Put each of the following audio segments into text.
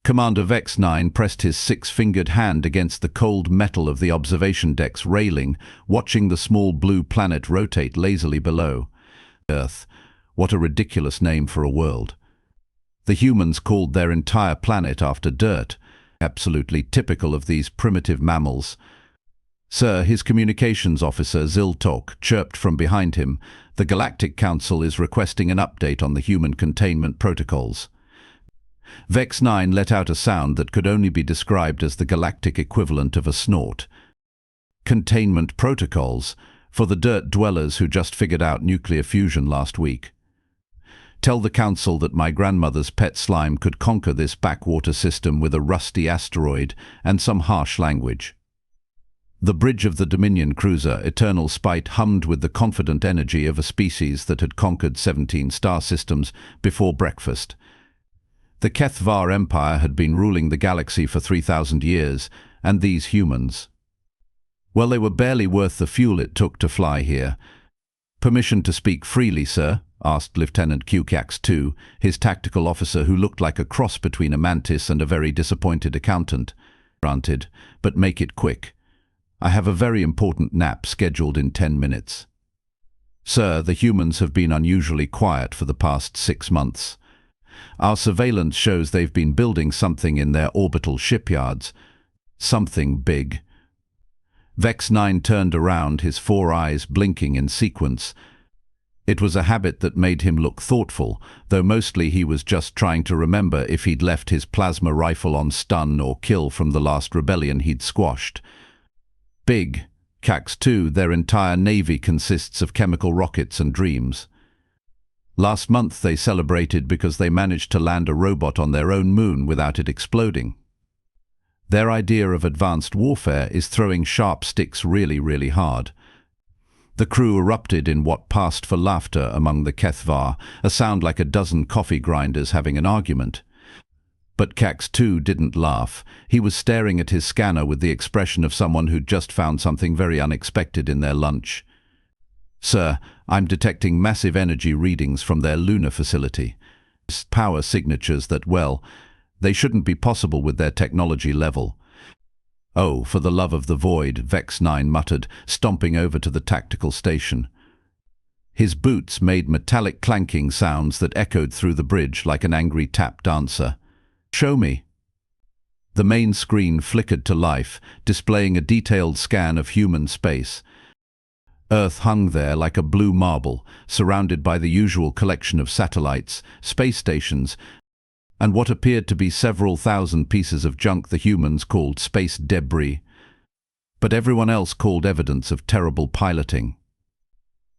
Commander Vex-Nine pressed his six-fingered hand against the cold metal of the observation deck's railing, watching the small blue planet rotate lazily below. Earth. What a ridiculous name for a world. The humans called their entire planet after dirt, absolutely typical of these primitive mammals. "Sir," his communications officer Ziltok chirped from behind him, "the Galactic Council is requesting an update on the human containment protocols." Vex-Nine let out a sound that could only be described as the galactic equivalent of a snort. Containment protocols for the dirt dwellers who just figured out nuclear fusion last week. "Tell the Council that my grandmother's pet slime could conquer this backwater system with a rusty asteroid and some harsh language." The bridge of the Dominion cruiser, Eternal Spite, hummed with the confident energy of a species that had conquered 17 star systems before breakfast. The HFY Empire had been ruling the galaxy for 3,000 years, and these humans, well, they were barely worth the fuel it took to fly here. "Permission to speak freely, sir?" asked Lieutenant Qax-2, his tactical officer who looked like a cross between a mantis and a very disappointed accountant. "Granted, but make it quick. I have a very important nap scheduled in 10 minutes. "Sir, the humans have been unusually quiet for the past 6 months. Our surveillance shows they've been building something in their orbital shipyards. Something big." Vex-Nine turned around, his 4 eyes blinking in sequence. It was a habit that made him look thoughtful, though mostly he was just trying to remember if he'd left his plasma rifle on stun or kill from the last rebellion he'd squashed. "Big, Qax-2, their entire navy consists of chemical rockets and dreams. Last month they celebrated because they managed to land a robot on their own moon without it exploding. Their idea of advanced warfare is throwing sharp sticks really, really hard." The crew erupted in what passed for laughter among the HFY, a sound like a dozen coffee grinders having an argument. But Qax-2 didn't laugh. He was staring at his scanner with the expression of someone who'd just found something very unexpected in their lunch. "Sir, I'm detecting massive energy readings from their lunar facility. Power signatures that, well, they shouldn't be possible with their technology level." "Oh, for the love of the void," Vex-Nine muttered, stomping over to the tactical station. His boots made metallic clanking sounds that echoed through the bridge like an angry tap dancer. "Show me." The main screen flickered to life, displaying a detailed scan of human space. Earth hung there like a blue marble, surrounded by the usual collection of satellites, space stations, and what appeared to be several thousand pieces of junk the humans called space debris, but everyone else called evidence of terrible piloting.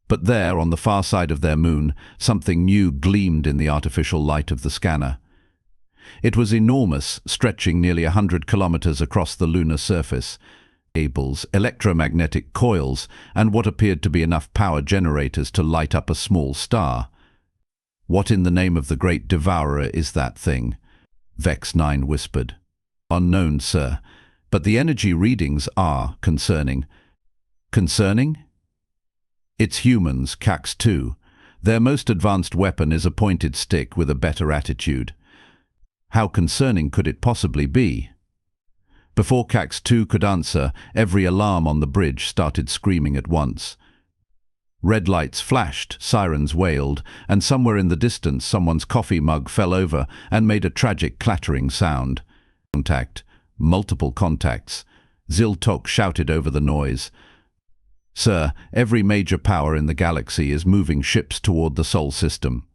But there, on the far side of their moon, something new gleamed in the artificial light of the scanner. It was enormous, stretching nearly 100 kilometers across the lunar surface. Cables, electromagnetic coils, and what appeared to be enough power generators to light up a small star. "What in the name of the Great Devourer is that thing?" Vex-Nine whispered. "Unknown, sir, but the energy readings are concerning." "Concerning?" "It's humans, Qax-2. Their most advanced weapon is a pointed stick with a better attitude." "How concerning could it possibly be?" Before Qax-2 could answer, every alarm on the bridge started screaming at once. Red lights flashed, sirens wailed, and somewhere in the distance someone's coffee mug fell over and made a tragic clattering sound. "Contact. Multiple contacts." Ziltok shouted over the noise. "Sir, every major power in the galaxy is moving ships toward the Sol system.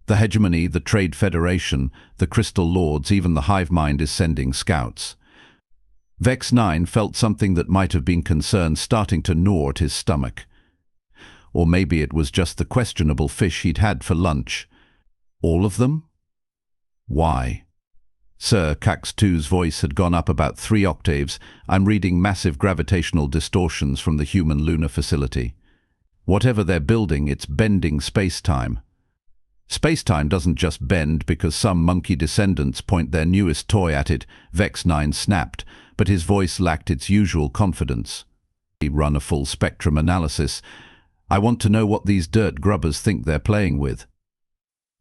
The hegemony, the Trade Federation, the Crystal Lords, even the hive mind is sending scouts." Vex-Nine felt something that might have been concern starting to gnaw at his stomach. Or maybe it was just the questionable fish he'd had for lunch. "All of them? Why?" "Sir," Qax-2's voice had gone up about 3 octaves, "I'm reading massive gravitational distortions from the human lunar facility. Whatever they're building, it's bending space-time." "Space-time doesn't just bend because some monkey descendants point their newest toy at it," Vex-Nine snapped, but his voice lacked its usual confidence. "He run a full-spectrum analysis. I want to know what these dirt grubbers think they're playing with."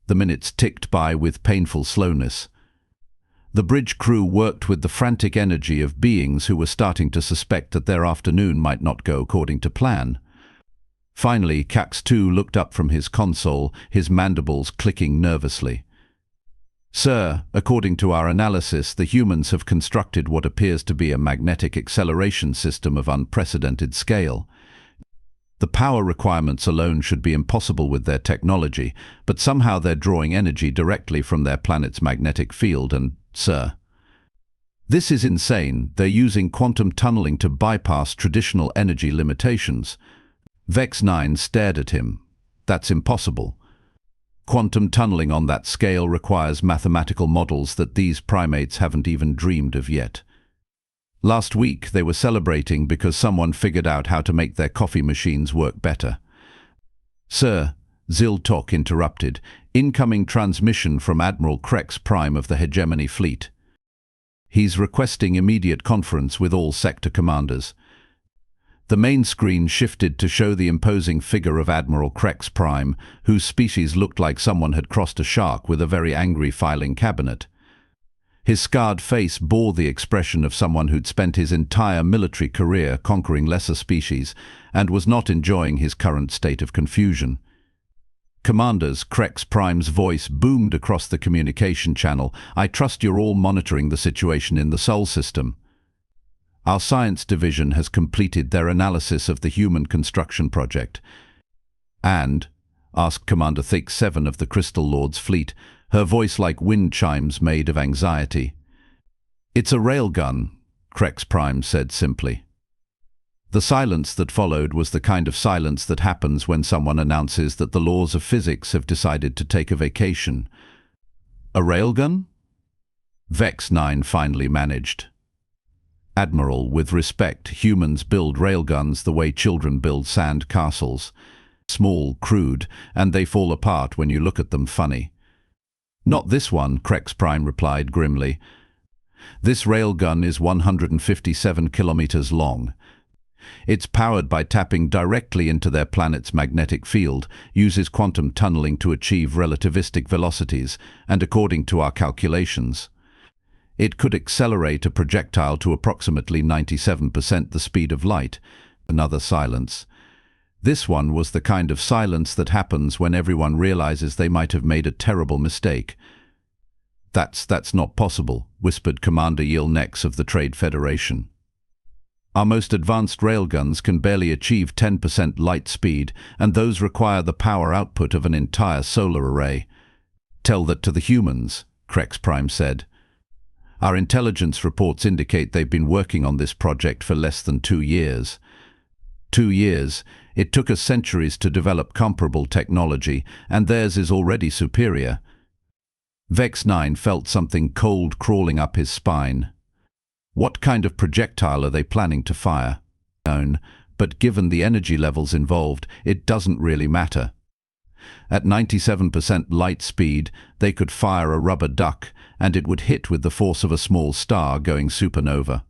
The minutes ticked by with painful slowness. The bridge crew worked with the frantic energy of beings who were starting to suspect that their afternoon might not go according to plan. Finally, Cax-2 looked up from his console, his mandibles clicking nervously. "Sir, according to our analysis, the humans have constructed what appears to be a magnetic acceleration system of unprecedented scale. The power requirements alone should be impossible with their technology, but somehow they're drawing energy directly from their planet's magnetic field and, sir, this is insane. They're using quantum tunneling to bypass traditional energy limitations." Vex-9 stared at him. "That's impossible. Quantum tunneling on that scale requires mathematical models that these primates haven't even dreamed of yet. Last week they were celebrating because someone figured out how to make their coffee machines work better." "Sir," Ziltok interrupted, "incoming transmission from Admiral Krex Prime of the Hegemony Fleet. He's requesting immediate conference with all sector commanders." The main screen shifted to show the imposing figure of Admiral Krex Prime, whose species looked like someone had crossed a shark with a very angry filing cabinet. His scarred face bore the expression of someone who'd spent his entire military career conquering lesser species and was not enjoying his current state of confusion. "Commanders," Krex Prime's voice boomed across the communication channel, "I trust you're all monitoring the situation in the Sol system. Our science division has completed their analysis of the human construction project." "And?" asked Commander Vex-7 of the Crystal Lord's fleet, her voice like wind chimes made of anxiety. "It's a railgun," Krex Prime said simply. The silence that followed was the kind of silence that happens when someone announces that the laws of physics have decided to take a vacation. "A railgun?" Vex-9 finally managed. "Admiral, with respect, humans build railguns the way children build sand castles. Small, crude, and they fall apart when you look at them funny." "Not this one," Krex Prime replied grimly. "This railgun is 157 kilometers long. It's powered by tapping directly into their planet's magnetic field, uses quantum tunneling to achieve relativistic velocities, and according to our calculations, it could accelerate a projectile to approximately 97% the speed of light." Another silence. This one was the kind of silence that happens when everyone realizes they might have made a terrible mistake. That's not possible," whispered Commander Yilnex of the Trade Federation. "Our most advanced railguns can barely achieve 10% light speed, and those require the power output of an entire solar array." "Tell that to the humans," Krex Prime said. "Our intelligence reports indicate they've been working on this project for less than 2 years. 2 years. It took us centuries to develop comparable technology, and theirs is already superior." Vex-9 felt something cold crawling up his spine. What kind of projectile are they planning to fire? Known, but given the energy levels involved, it doesn't really matter. At 97% light speed, they could fire a rubber duck, and it would hit with the force of a small star going supernova.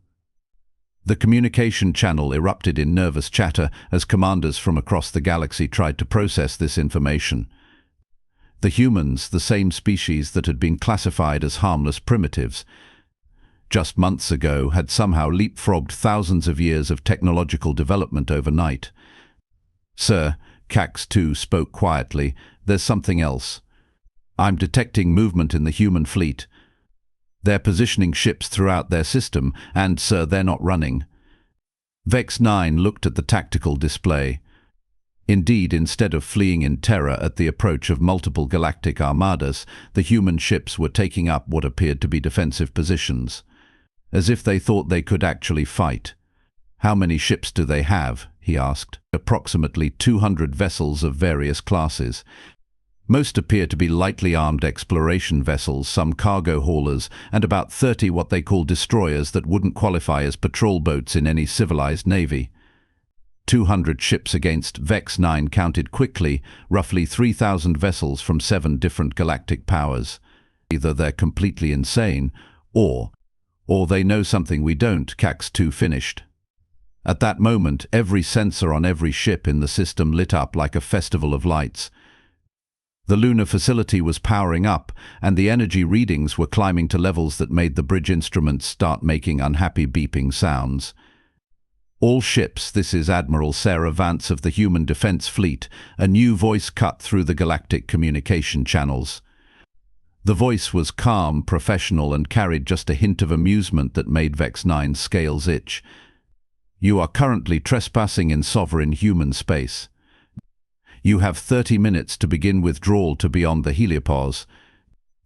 The communication channel erupted in nervous chatter as commanders from across the galaxy tried to process this information. The humans, the same species that had been classified as harmless primitives, just months ago had somehow leapfrogged thousands of years of technological development overnight. "Sir," Cax-2 spoke quietly, "there's something else. I'm detecting movement in the human fleet. They're positioning ships throughout their system, and, sir, they're not running." Vex-9 looked at the tactical display. Indeed, instead of fleeing in terror at the approach of multiple galactic armadas, the human ships were taking up what appeared to be defensive positions, as if they thought they could actually fight. "How many ships do they have?" he asked. "Approximately 200 vessels of various classes. Most appear to be lightly armed exploration vessels, some cargo haulers, and about 30 what they call destroyers that wouldn't qualify as patrol boats in any civilized navy." 200 ships against Vex-9 counted quickly, roughly 3,000 vessels from 7 different galactic powers. Either they're completely insane, or they know something we don't, Cax-2 finished. At that moment, every sensor on every ship in the system lit up like a festival of lights. The lunar facility was powering up, and the energy readings were climbing to levels that made the bridge instruments start making unhappy beeping sounds. "All ships, this is Admiral Sarah Vance of the Human Defense Fleet," a new voice cut through the galactic communication channels. The voice was calm, professional, and carried just a hint of amusement that made Vex-Nine's scales itch. "You are currently trespassing in sovereign human space. You have 30 minutes to begin withdrawal to beyond the heliopause.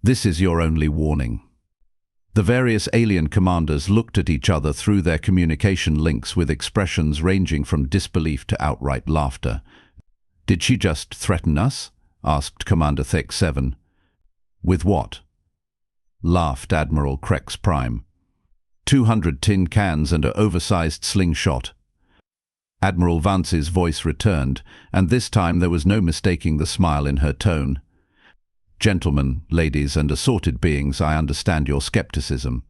This is your only warning." The various alien commanders looked at each other through their communication links with expressions ranging from disbelief to outright laughter. "Did she just threaten us?" asked Commander Vex-Seven. "With what?" laughed Admiral Krex Prime. 200 tin cans and an oversized slingshot." Admiral Vance's voice returned, and this time there was no mistaking the smile in her tone. "Gentlemen, ladies, and assorted beings, I understand your skepticism.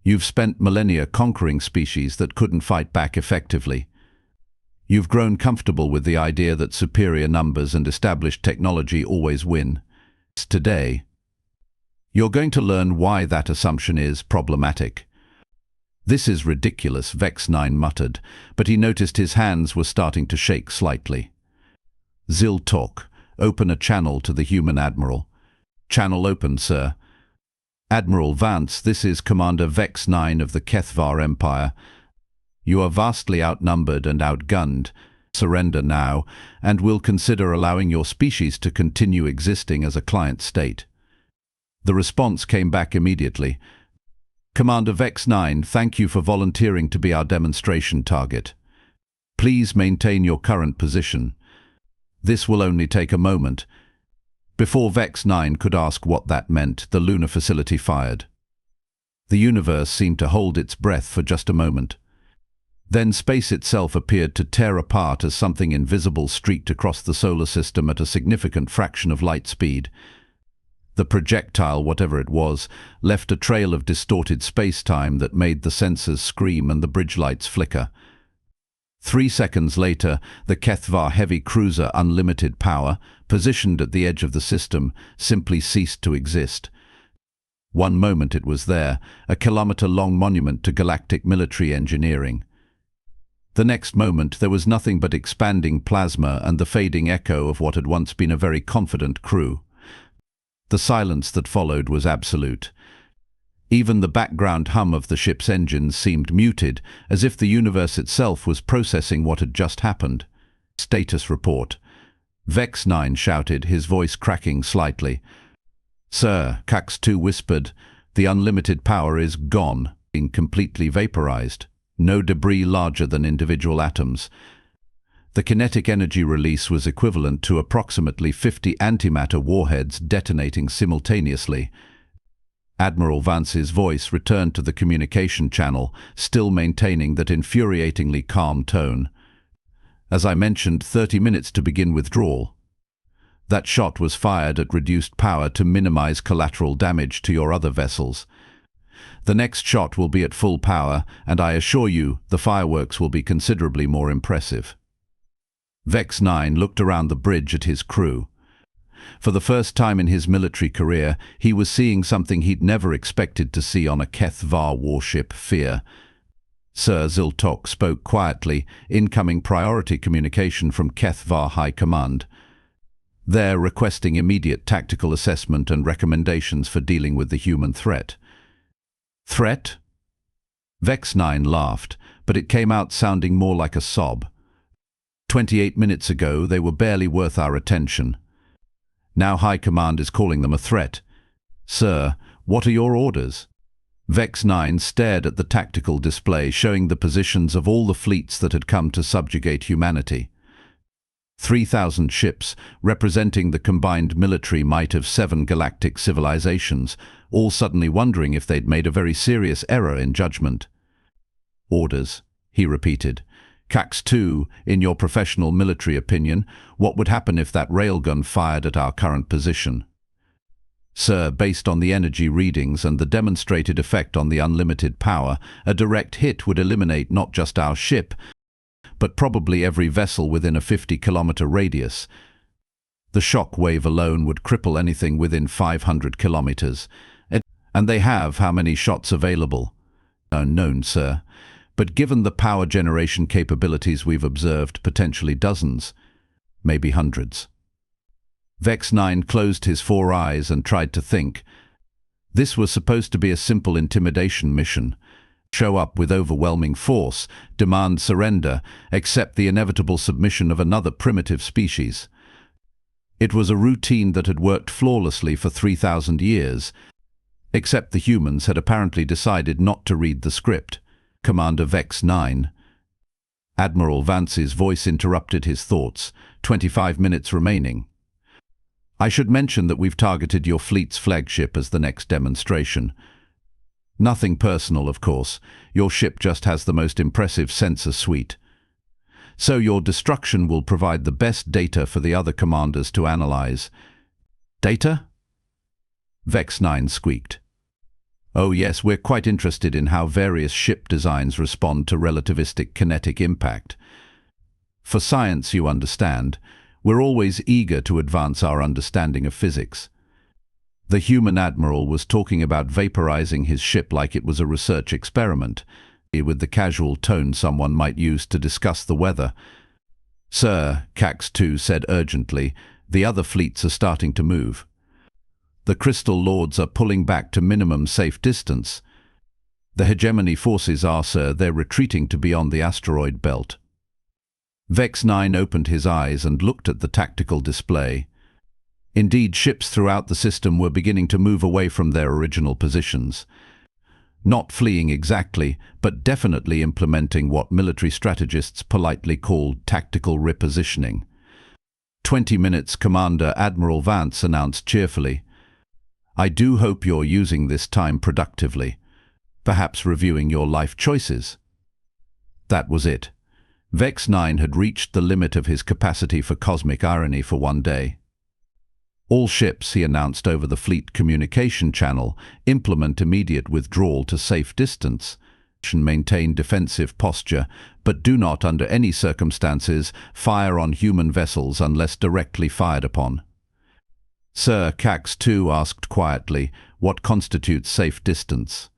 You've spent millennia conquering species that couldn't fight back effectively. You've grown comfortable with the idea that superior numbers and established technology always win. Today, you're going to learn why that assumption is problematic." "This is ridiculous," Vex-Nine muttered, but he noticed his hands were starting to shake slightly. "Zil Talk, open a channel to the human admiral." "Channel opened, sir." "Admiral Vance, this is Commander Vex-Nine of the Kethvar Empire. You are vastly outnumbered and outgunned. Surrender now, and we'll consider allowing your species to continue existing as a client state." The response came back immediately. "Commander Vex-Nine, thank you for volunteering to be our demonstration target. Please maintain your current position. This will only take a moment." Before Vex-Nine could ask what that meant, the lunar facility fired. The universe seemed to hold its breath for just a moment. Then space itself appeared to tear apart as something invisible streaked across the solar system at a significant fraction of light speed. The projectile, whatever it was, left a trail of distorted space-time that made the sensors scream and the bridge lights flicker. 3 seconds later, the Kethvar heavy cruiser Unlimited Power, positioned at the edge of the system, simply ceased to exist. One moment it was there, a kilometer-long monument to galactic military engineering. The next moment there was nothing but expanding plasma and the fading echo of what had once been a very confident crew. The silence that followed was absolute. Even the background hum of the ship's engines seemed muted, as if the universe itself was processing what had just happened. "Status report." Vex-Nine shouted, his voice cracking slightly. "Sir," Cax-2 whispered, "the unlimited power is gone, being completely vaporized. No debris larger than individual atoms. The kinetic energy release was equivalent to approximately 50 antimatter warheads detonating simultaneously." Admiral Vance's voice returned to the communication channel, still maintaining that infuriatingly calm tone. "As I mentioned, 30 minutes to begin withdrawal. That shot was fired at reduced power to minimize collateral damage to your other vessels. The next shot will be at full power, and I assure you the fireworks will be considerably more impressive." Vex-Nine looked around the bridge at his crew. For the first time in his military career, he was seeing something he'd never expected to see on a Kethvar warship, Fear. Sir Ziltok spoke quietly, incoming priority communication from Kethvar High Command. They're requesting immediate tactical assessment and recommendations for dealing with the human threat. "Threat?" Vex-Nine laughed, but it came out sounding more like a sob. 28 minutes ago, they were barely worth our attention. Now High Command is calling them a threat. Sir, what are your orders? Vex-Nine stared at the tactical display showing the positions of all the fleets that had come to subjugate humanity. 3,000 ships, representing the combined military might of 7 galactic civilizations, all suddenly wondering if they'd made a very serious error in judgment. "Orders," he repeated. "Cax-2, in your professional military opinion, what would happen if that railgun fired at our current position?" "Sir, based on the energy readings and the demonstrated effect on the unlimited power, a direct hit would eliminate not just our ship, but probably every vessel within a 50-kilometer radius." The shock wave alone would cripple anything within 500 kilometers. And they have how many shots available? Unknown, sir. But given the power generation capabilities we've observed, potentially dozens, maybe hundreds. Vex-Nine closed his 4 eyes and tried to think. This was supposed to be a simple intimidation mission. Show up with overwhelming force, demand surrender, accept the inevitable submission of another primitive species. It was a routine that had worked flawlessly for 3,000 years, except the humans had apparently decided not to read the script. Commander Vex-Nine. Admiral Vance's voice interrupted his thoughts. 25 minutes remaining. I should mention that we've targeted your fleet's flagship as the next demonstration. Nothing personal, of course. Your ship just has the most impressive sensor suite. So your destruction will provide the best data for the other commanders to analyze. Data? Vex-Nine squeaked. Oh yes, we're quite interested in how various ship designs respond to relativistic kinetic impact. For science, you understand, we're always eager to advance our understanding of physics. The human admiral was talking about vaporizing his ship like it was a research experiment, with the casual tone someone might use to discuss the weather. Sir, Cax-2 said urgently, the other fleets are starting to move. The Crystal Lords are pulling back to minimum safe distance. The hegemony forces are, sir, they're retreating to beyond the asteroid belt. Vex-Nine opened his eyes and looked at the tactical display. Indeed, ships throughout the system were beginning to move away from their original positions. Not fleeing exactly, but definitely implementing what military strategists politely called tactical repositioning. 20 minutes, Commander Admiral Vance announced cheerfully. I do hope you're using this time productively, perhaps reviewing your life choices. That was it. Vex-Nine had reached the limit of his capacity for cosmic irony for one day. All ships, he announced over the fleet communication channel, implement immediate withdrawal to safe distance. Maintain defensive posture, but do not, under any circumstances, fire on human vessels unless directly fired upon. Sir, Cax-2 asked quietly, what constitutes safe distance?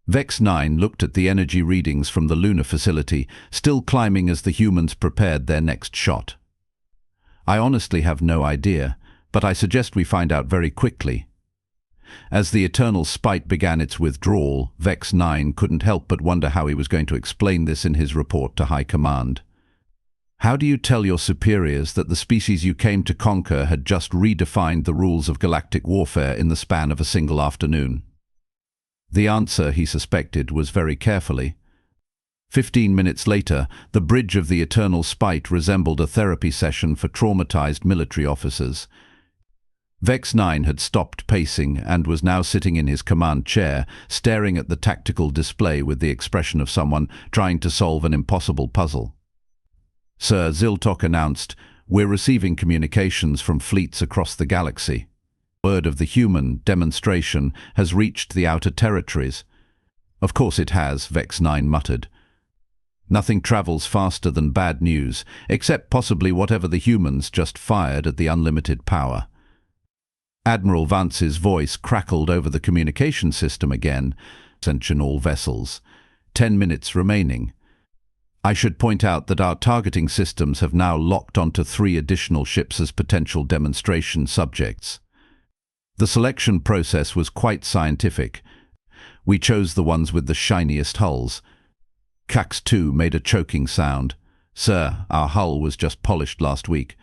Vex-Nine looked at the energy readings from the lunar facility, still climbing as the humans prepared their next shot. I honestly have no idea, but I suggest we find out very quickly. As the Eternal Spite began its withdrawal, Vex-Nine couldn't help but wonder how he was going to explain this in his report to High Command. How do you tell your superiors that the species you came to conquer had just redefined the rules of galactic warfare in the span of a single afternoon? The answer, he suspected, was very carefully. 15 minutes later, the bridge of the Eternal Spite resembled a therapy session for traumatized military officers. Vex-Nine had stopped pacing and was now sitting in his command chair, staring at the tactical display with the expression of someone trying to solve an impossible puzzle. Sir, Ziltok announced, we're receiving communications from fleets across the galaxy. Word of the human demonstration has reached the outer territories. Of course it has, Vex-Nine muttered. Nothing travels faster than bad news, except possibly whatever the humans just fired at the unlimited power. Admiral Vance's voice crackled over the communication system again. Attention all vessels. 10 minutes remaining. I should point out that our targeting systems have now locked onto 3 additional ships as potential demonstration subjects. The selection process was quite scientific. We chose the ones with the shiniest hulls. Cax-2 made a choking sound. Sir, our hull was just polished last week.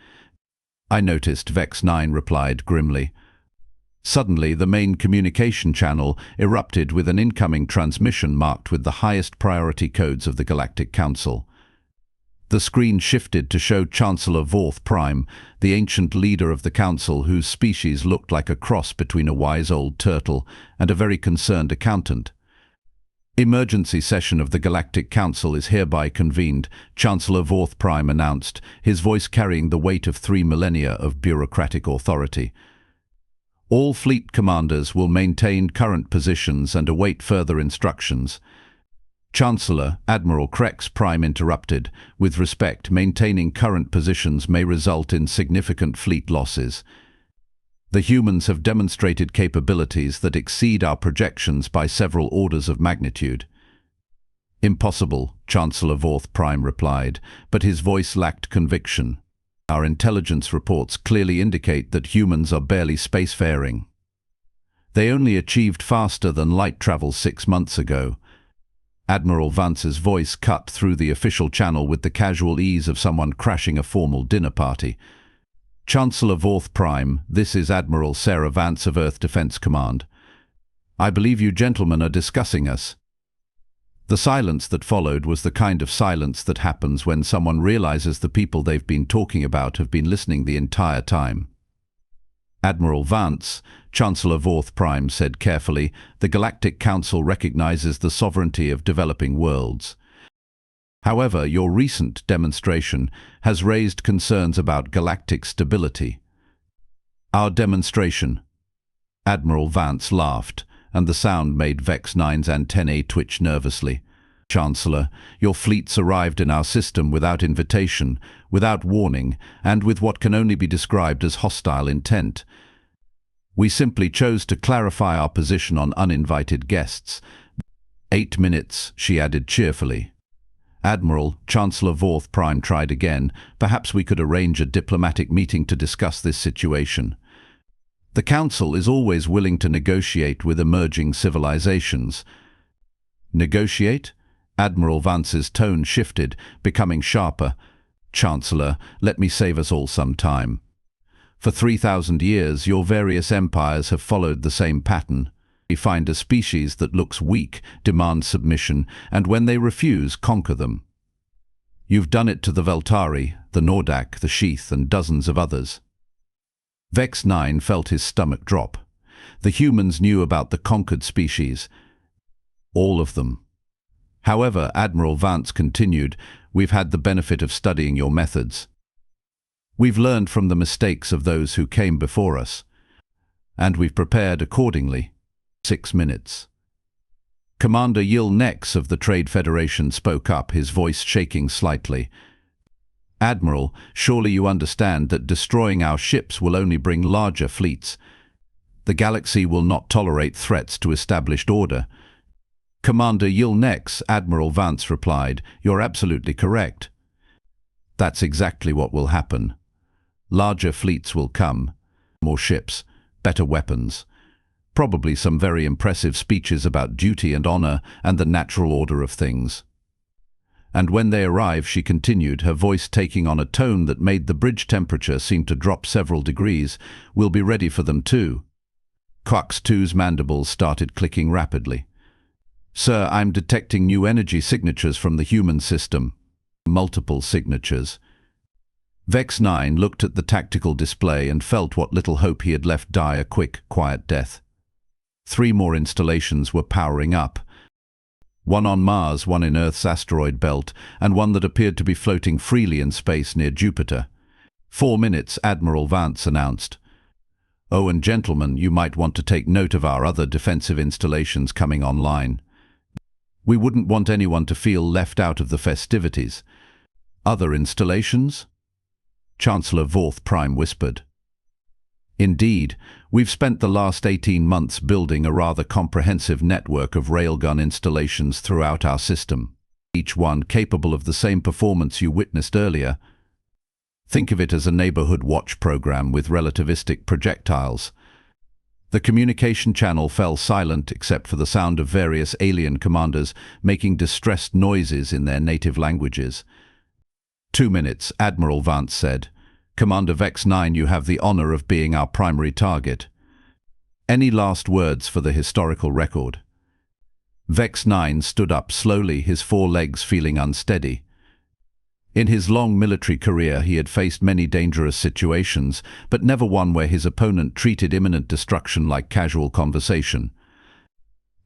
I noticed, Vex-Nine replied grimly. Suddenly, the main communication channel erupted with an incoming transmission marked with the highest priority codes of the Galactic Council. The screen shifted to show Chancellor Vorth Prime, the ancient leader of the Council whose species looked like a cross between a wise old turtle and a very concerned accountant. Emergency session of the Galactic Council is hereby convened, Chancellor Vorth Prime announced, his voice carrying the weight of 3 millennia of bureaucratic authority. All fleet commanders will maintain current positions and await further instructions. Chancellor, Admiral Krex Prime interrupted. With respect, maintaining current positions may result in significant fleet losses. The humans have demonstrated capabilities that exceed our projections by several orders of magnitude. Impossible, Chancellor Vorth Prime replied, but his voice lacked conviction. Our intelligence reports clearly indicate that humans are barely spacefaring. They only achieved faster than light travel 6 months ago. Admiral Vance's voice cut through the official channel with the casual ease of someone crashing a formal dinner party. Chancellor Vorth Prime, this is Admiral Sarah Vance of Earth Defense Command. I believe you gentlemen are discussing us. The silence that followed was the kind of silence that happens when someone realizes the people they've been talking about have been listening the entire time. Admiral Vance, Chancellor Vorth Prime said carefully, the Galactic Council recognizes the sovereignty of developing worlds. However, your recent demonstration has raised concerns about galactic stability. Our demonstration. Admiral Vance laughed, and the sound made Vex-Nine's antennae twitch nervously. Chancellor, your fleets arrived in our system without invitation, without warning, and with what can only be described as hostile intent. We simply chose to clarify our position on uninvited guests. 8 minutes, she added cheerfully. Admiral, Chancellor Vorth Prime tried again. Perhaps we could arrange a diplomatic meeting to discuss this situation. The Council is always willing to negotiate with emerging civilizations. Negotiate? Admiral Vance's tone shifted, becoming sharper. Chancellor, let me save us all some time. For 3,000 years, your various empires have followed the same pattern. We find a species that looks weak, demand submission, and when they refuse, conquer them. You've done it to the Veltari, the Nordak, the Sheath, and dozens of others. Vex-Nine felt his stomach drop. The humans knew about the conquered species. All of them. However, Admiral Vance continued, we've had the benefit of studying your methods. We've learned from the mistakes of those who came before us. And we've prepared accordingly. 6 minutes. Commander Vex-Nine of the Trade Federation spoke up, his voice shaking slightly. Admiral, surely you understand that destroying our ships will only bring larger fleets. The galaxy will not tolerate threats to established order. Commander Vex-Nine, Admiral Vance replied, you're absolutely correct. That's exactly what will happen. Larger fleets will come. More ships, better weapons. Probably some very impressive speeches about duty and honor and the natural order of things. And when they arrive, she continued, her voice taking on a tone that made the bridge temperature seem to drop several degrees, we'll be ready for them too. Quax 2's mandibles started clicking rapidly. Sir, I'm detecting new energy signatures from the human system. Multiple signatures. Vex-Nine looked at the tactical display and felt what little hope he had left die a quick, quiet death. 3 more installations were powering up. One on Mars, one in Earth's asteroid belt, and one that appeared to be floating freely in space near Jupiter. 4 minutes, Admiral Vance announced. Oh, and gentlemen, you might want to take note of our other defensive installations coming online. We wouldn't want anyone to feel left out of the festivities. Other installations? Chancellor Vorth Prime whispered. Indeed, we've spent the last 18 months building a rather comprehensive network of railgun installations throughout our system, each one capable of the same performance you witnessed earlier. Think of it as a neighborhood watch program with relativistic projectiles. The communication channel fell silent except for the sound of various alien commanders making distressed noises in their native languages. 2 minutes, Admiral Vance said. Commander Vex-Nine, you have the honor of being our primary target. Any last words for the historical record? Vex-Nine stood up slowly, his 4 legs feeling unsteady. In his long military career, he had faced many dangerous situations, but never one where his opponent treated imminent destruction like casual conversation.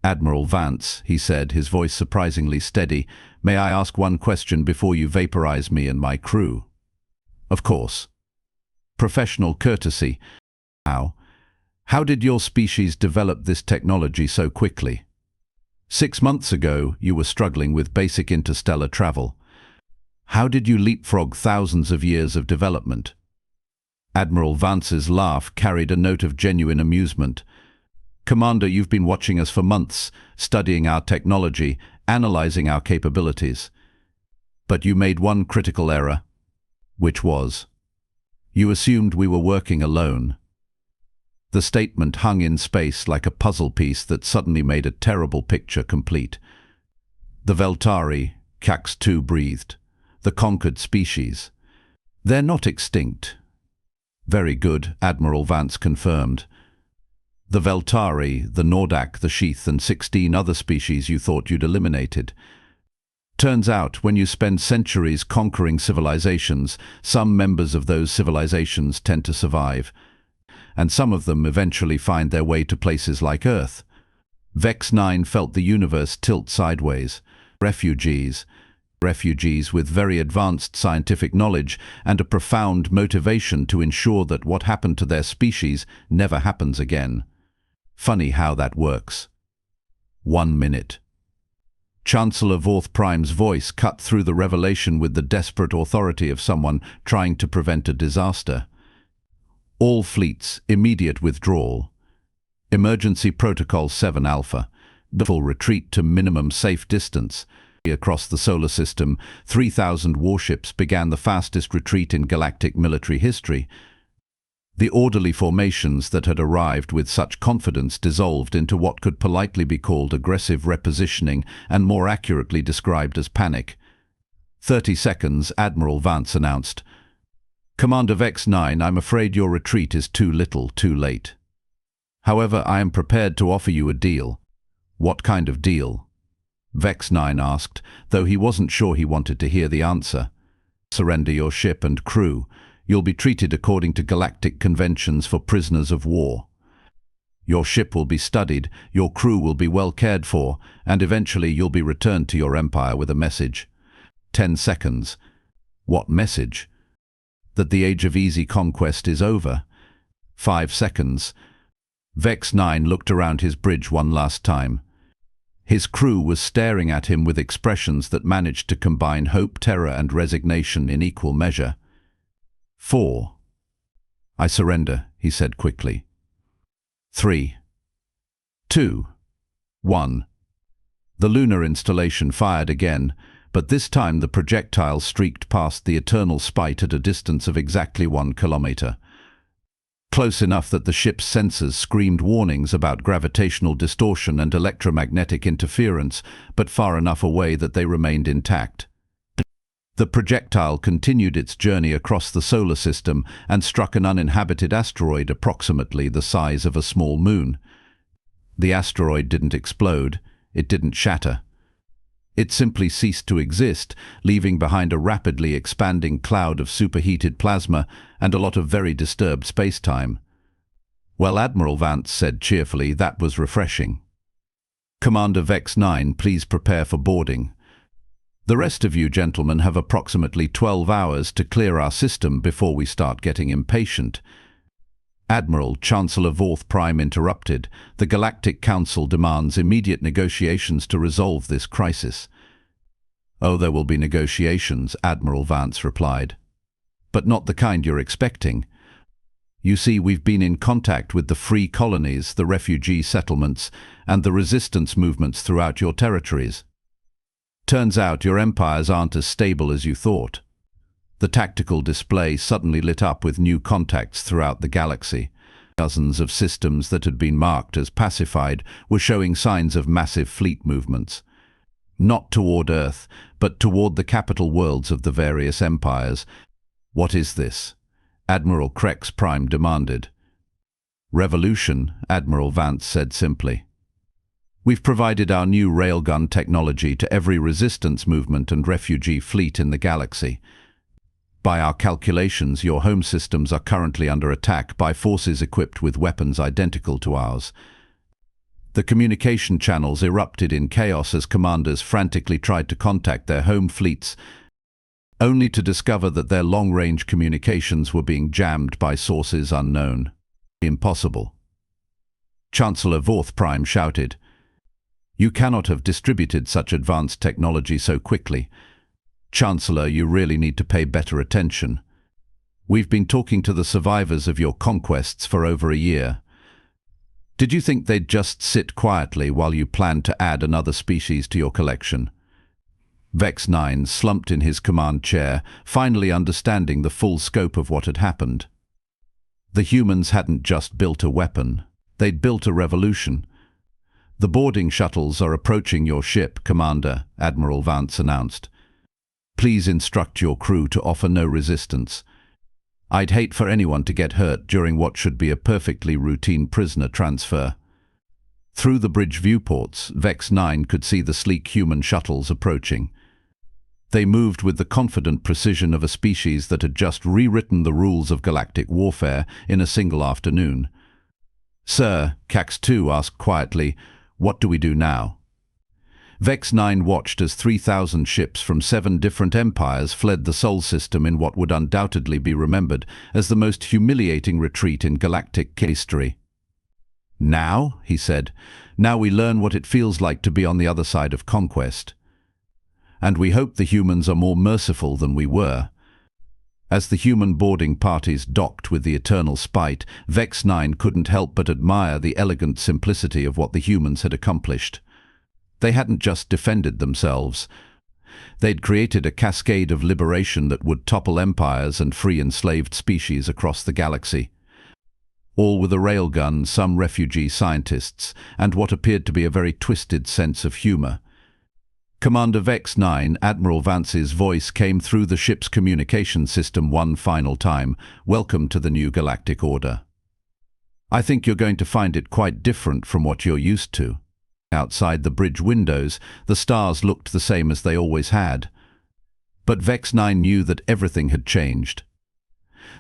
Admiral Vance, he said, his voice surprisingly steady, may I ask one question before you vaporize me and my crew? Of course. Professional courtesy. How did your species develop this technology so quickly? 6 months ago, you were struggling with basic interstellar travel. How did you leapfrog thousands of years of development? Admiral Vance's laugh carried a note of genuine amusement. Commander, you've been watching us for months, studying our technology, analyzing our capabilities. But you made one critical error. Which was? You assumed we were working alone. The statement hung in space like a puzzle piece that suddenly made a terrible picture complete. The Veltari, Cax-2 breathed. The conquered species. They're not extinct. Very good, Admiral Vance confirmed. The Veltari, the Nordak, the Sheath, and 16 other species you thought you'd eliminated. Turns out, when you spend centuries conquering civilizations, some members of those civilizations tend to survive. And some of them eventually find their way to places like Earth. Vex-9 felt the universe tilt sideways. Refugees with very advanced scientific knowledge and a profound motivation to ensure that what happened to their species never happens again. Funny how that works. 1 minute. Chancellor Vorth Prime's voice cut through the revelation with the desperate authority of someone trying to prevent a disaster. All fleets, immediate withdrawal. Emergency Protocol 7 Alpha. The full retreat to minimum safe distance. Across the solar system, 3,000 warships began the fastest retreat in galactic military history. The orderly formations that had arrived with such confidence dissolved into what could politely be called aggressive repositioning and more accurately described as panic. 30 seconds, Admiral Vance announced. Commander Vex-9, I'm afraid your retreat is too little, too late. However, I am prepared to offer you a deal. What kind of deal? Vex-9 asked, though he wasn't sure he wanted to hear the answer. Surrender your ship and crew. You'll be treated according to galactic conventions for prisoners of war. Your ship will be studied, your crew will be well cared for, and eventually you'll be returned to your empire with a message. 10 seconds. What message? That the age of easy conquest is over. 5 seconds. Vex-9 looked around his bridge one last time. His crew was staring at him with expressions that managed to combine hope, terror, and resignation in equal measure. 4. I surrender, he said quickly. 3. 2. 1. The lunar installation fired again, but this time the projectile streaked past the eternal spite at a distance of exactly 1 kilometer. Close enough that the ship's sensors screamed warnings about gravitational distortion and electromagnetic interference, but far enough away that they remained intact. The projectile continued its journey across the solar system and struck an uninhabited asteroid approximately the size of a small moon. The asteroid didn't explode, it didn't shatter. It simply ceased to exist, leaving behind a rapidly expanding cloud of superheated plasma and a lot of very disturbed space-time. Well, Admiral Vance said cheerfully, that was refreshing. Commander Vex-9, please prepare for boarding. The rest of you gentlemen have approximately 12 hours to clear our system before we start getting impatient. Admiral, Chancellor Vorth Prime interrupted. The Galactic Council demands immediate negotiations to resolve this crisis. Oh, there will be negotiations, Admiral Vance replied. But not the kind you're expecting. You see, we've been in contact with the free colonies, the refugee settlements, and the resistance movements throughout your territories. Turns out your empires aren't as stable as you thought. The tactical display suddenly lit up with new contacts throughout the galaxy. Dozens of systems that had been marked as pacified were showing signs of massive fleet movements. Not toward Earth, but toward the capital worlds of the various empires. What is this? Admiral Krex Prime demanded. Revolution, Admiral Vance said simply. We've provided our new railgun technology to every resistance movement and refugee fleet in the galaxy. By our calculations, your home systems are currently under attack by forces equipped with weapons identical to ours. The communication channels erupted in chaos as commanders frantically tried to contact their home fleets, only to discover that their long-range communications were being jammed by sources unknown. Impossible. Chancellor Vorth Prime shouted. You cannot have distributed such advanced technology so quickly. Chancellor, you really need to pay better attention. We've been talking to the survivors of your conquests for over a year. Did you think they'd just sit quietly while you planned to add another species to your collection? Vex-Nine slumped in his command chair, finally understanding the full scope of what had happened. The humans hadn't just built a weapon. They'd built a revolution. "The boarding shuttles are approaching your ship, Commander," Admiral Vance announced. "Please instruct your crew to offer no resistance. I'd hate for anyone to get hurt during what should be a perfectly routine prisoner transfer." Through the bridge viewports, Vex-Nine could see the sleek human shuttles approaching. They moved with the confident precision of a species that had just rewritten the rules of galactic warfare in a single afternoon. "Sir," Cax-2 asked quietly, "what do we do now?" Vex-Nine watched as 3,000 ships from 7 different empires fled the Sol system in what would undoubtedly be remembered as the most humiliating retreat in galactic history. "Now," he said, "now we learn what it feels like to be on the other side of conquest. And we hope the humans are more merciful than we were." As the human boarding parties docked with the Eternal Spite, Vex-Nine couldn't help but admire the elegant simplicity of what the humans had accomplished. They hadn't just defended themselves. They'd created a cascade of liberation that would topple empires and free enslaved species across the galaxy. All with a railgun, some refugee scientists, and what appeared to be a very twisted sense of humor. Commander Vex-Nine, Admiral Vance's voice came through the ship's communication system one final time. "Welcome to the new galactic order. I think you're going to find it quite different from what you're used to." Outside the bridge windows, the stars looked the same as they always had. But Vex-Nine knew that everything had changed.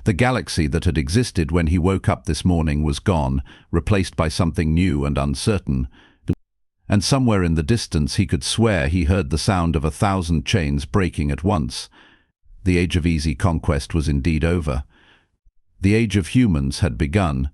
The galaxy that had existed when he woke up this morning was gone, replaced by something new and uncertain. And somewhere in the distance he could swear he heard the sound of 1,000 chains breaking at once. The age of easy conquest was indeed over. The age of humans had begun,